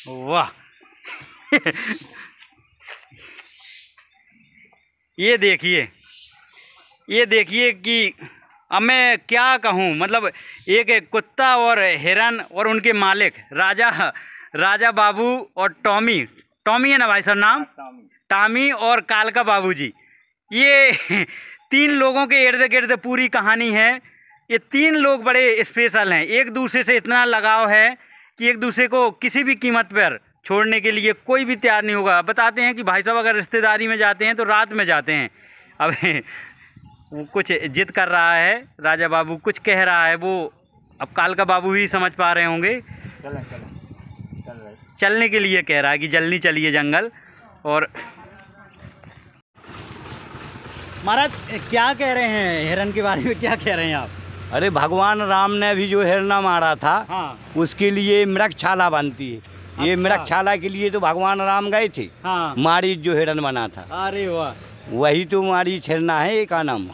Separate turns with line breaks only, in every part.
वाह ये देखिए कि अब मैं क्या कहूँ, मतलब एक कुत्ता और हिरन और उनके मालिक राजा बाबू और टॉमी है ना भाई साहब नाम, टॉमी और कालका बाबूजी, ये 3 लोगों के इर्द गिर्द पूरी कहानी है। ये 3 लोग बड़े स्पेशल हैं, एक दूसरे से इतना लगाव है कि एक दूसरे को किसी भी कीमत पर छोड़ने के लिए कोई भी तैयार नहीं होगा। बताते हैं कि भाई साहब अगर रिश्तेदारी में जाते हैं तो रात में जाते हैं। अब वो कुछ जिद कर रहा है, राजा बाबू कुछ कह रहा है, वो अब कालका बाबू भी समझ पा रहे होंगे। चलने के लिए कह रहा है कि जल्दी चलिए जंगल। और महाराज क्या कह रहे हैं हिरन के बारे में, क्या कह रहे हैं आप?
अरे भगवान राम ने भी जो हिरना मारा था,
हाँ।
उसके लिए मृगशाला बनती है। ये
अच्छा।
मृगशाला के लिए तो भगवान राम गए थे।
हाँ।
मारीच जो हिरन बना था,
अरे वाह,
वही तो मारीच हिरना है, एक नाम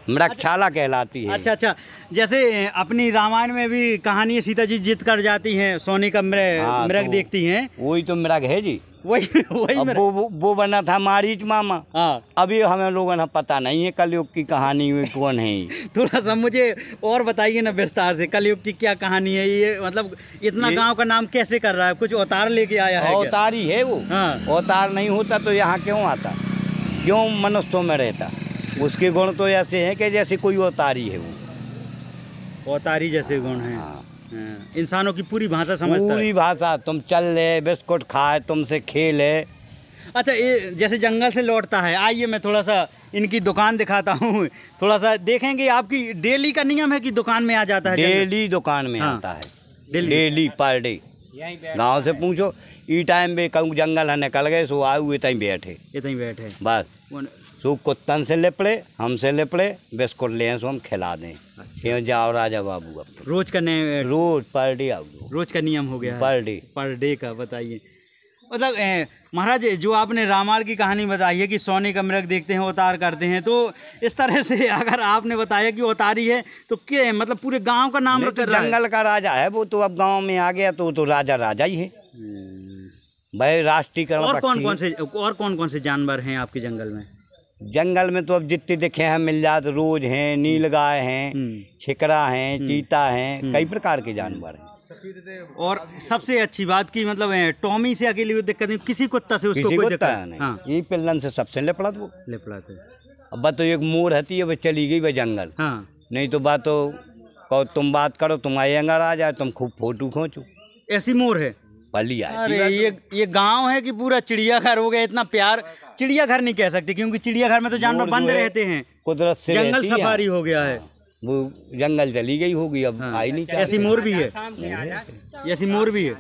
मृगशाला कहलाती है।
अच्छा, जैसे अपनी रामायण में भी कहानी है, सीता जी जीत कर जाती हैं, सोने का मृग
तो
देखती हैं,
वही तो मृग है जी।
वही
अब वो बना था मारीच मामा।
हाँ।
अभी हमें लोगों ने पता नहीं है कलयुग की कहानी में कौन है।
थोड़ा सा मुझे और बताइए ना विस्तार से, कलयुग की क्या कहानी है ये, मतलब इतना गांव का नाम कैसे कर रहा है? कुछ अवतार लेके आया है?
अवतार ही है वो।
हाँ।
अवतार नहीं होता तो यहाँ क्यों आता, क्यों मनुष्यों में रहता? उसके गुण तो ऐसे हैं कि जैसे कोई अवतारी है वो।
अवतारी जैसे गुण हैं।
हाँ।
इंसानों की पूरी भाषा समझता है।
पूरी भाषा, तुम चल ले, बिस्कुट खाए, तुमसे खेले।
अच्छा, ये जैसे जंगल से लौटता है, आइए मैं थोड़ा सा इनकी दुकान दिखाता हूँ, थोड़ा सा देखेंगे। आपकी डेली का नियम है कि दुकान में आ जाता है?
डेली दुकान में
हाँ।
आता है, डेली पर डे। गाँव से पूछो, ई टाइम में कहूँ जंगल है निकल गए, सो आए हुए तहीं बैठे, बस सो कुत्तन से लिपड़े, हमसे लिपड़े, बिस्कुट ले सो हम खिला दें। क्यों जाओ राजा बाबू? अब तो
रोज
पर डे आओ,
रोज का नियम हो गया है, पर डे का। बताइए, मतलब महाराज जो आपने रामायण की कहानी बताई है कि सोने का मृग देखते हैं, अवतार करते हैं, तो इस तरह से अगर आपने बताया कि अवतारी है तो क्या मतलब पूरे गांव का नाम रख रहा है?
जंगल का राजा है वो, तो अब गांव में आ गया तो राजा ही है भाई। राष्ट्रीयकरण।
और कौन कौन से जानवर हैं आपके जंगल में?
जंगल में तो अब जितने देखे हैं मिल जाते, रोज हैं, नीलगाय हैं, छिकरा हैं, चीता हैं, कई प्रकार के जानवर हैं।
और सबसे अच्छी बात की मतलब टॉमी से अकेले कोई दिक्कत नहीं, किसी कुत्ता से उसको कोई दिक्कत नहीं। हाँ।
ये पिल्लन से सबसे लिपड़ा वो
थे।
अब बात तो एक मोर हती है, वो चली गई वह जंगल।
हाँ।
नहीं तो बात तो कहो तुम बात करो, तुम आए अंगर आ जाए, तुम खूब फोटो खींचो।
ऐसी मोर है?
पली
अरे ये गांव है कि पूरा चिड़ियाघर हो गया? इतना प्यार, चिड़ियाघर नहीं कह सकते क्योंकि चिड़ियाघर में तो जानवर बंद रहते हैं,
कुदरत से
जंगल सफारी हो गया है।
वो जंगल चली गई होगी, अब आई नहीं।
ऐसी मोर भी है? ऐसी मोर भी है?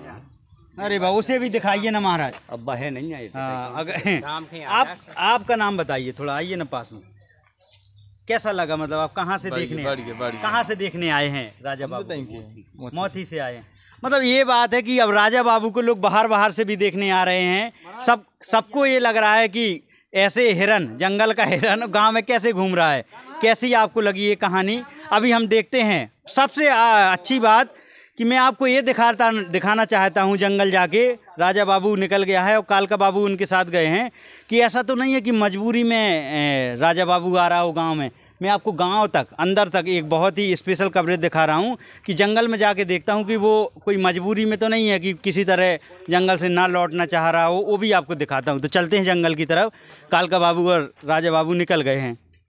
अरे वाह, उसे भी दिखाइए ना महाराज।
अब बहे नहीं आई।
हाँ, आपका नाम बताइए थोड़ा, आइए ना पास में। कैसा लगा, मतलब आप कहाँ से देखने आए हैं राजा बाबू? मोती से आए हैं। मतलब ये बात है कि अब राजा बाबू को लोग बाहर से भी देखने आ रहे हैं। सबको ये लग रहा है कि ऐसे हिरन, जंगल का हिरन गांव में कैसे घूम रहा है। कैसी आपको लगी ये कहानी, अभी हम देखते हैं। सबसे अच्छी बात कि मैं आपको ये दिखाना चाहता हूँ, जंगल जाके राजा बाबू निकल गया है और कालका बाबू उनके साथ गए हैं, कि ऐसा तो नहीं है कि मजबूरी में राजा बाबू आ रहा हो गाँव में। मैं आपको गांव तक, अंदर तक एक बहुत ही स्पेशल कवरेज दिखा रहा हूं कि जंगल में जाके देखता हूं कि वो कोई मजबूरी में तो नहीं है कि किसी तरह जंगल से ना लौटना चाह रहा हो, वो भी आपको दिखाता हूं। तो चलते हैं जंगल की तरफ। कालका बाबू और राजा बाबू निकल गए हैं।